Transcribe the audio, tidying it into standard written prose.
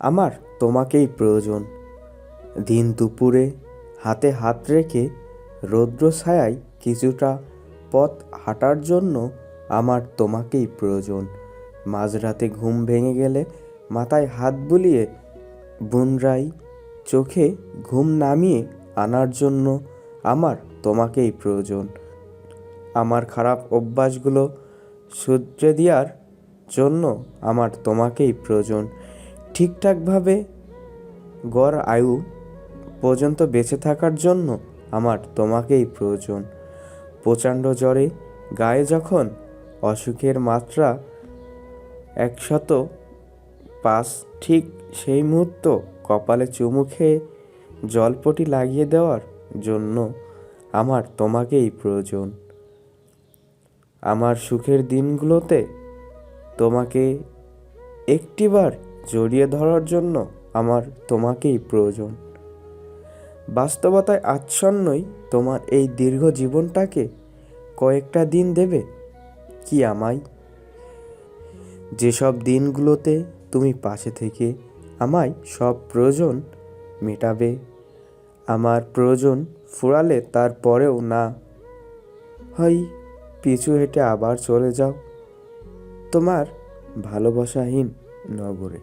আমার তোমাকেই প্রয়োজন। দিন দুপুরে হাতে হাত রেখে রৌদ্র ছায়ায় কিছুটা পথ হাঁটার জন্য আমার তোমাকেই প্রয়োজন। মাঝরাতে ঘুম ভেঙে গেলে মাথায় হাত বুলিয়ে বুনরাই চোখে ঘুম নামিয়ে আনার জন্য আমার তোমাকেই প্রয়োজন। আমার খারাপ অভ্যাসগুলো শুধরে দেওয়ার জন্য আমার তোমাকেই প্রয়োজন। ঠিকঠাকভাবে গড় আয়ু পর্যন্ত বেঁচে থাকার জন্য আমার তোমাকেই প্রয়োজন। প্রচণ্ড জ্বরে গায়ে যখন অসুখের মাত্রা 105, ঠিক সেই মুহূর্ত কপালে চুমু খেয়ে জলপটি লাগিয়ে দেওয়ার জন্য আমার তোমাকেই প্রয়োজন। আমার সুখের দিনগুলোতে তোমাকে একটিবার জড়িয়ে ধরার জন্য আমার তোমাকেই প্রয়োজন। বাস্তবতায় আচ্ছন্নই তোমার এই দীর্ঘ জীবনটাকে কয়েকটা দিন দেবে কি আমায়? যেসব দিনগুলোতে তুমি পাশে থেকে আমায় সব প্রয়োজন মেটাবে। আমার প্রয়োজন ফুরালে তারপরেও না হয় পিছু হেঁটে আবার চলে যাও তোমার ভালোবাসাহীন নগরে।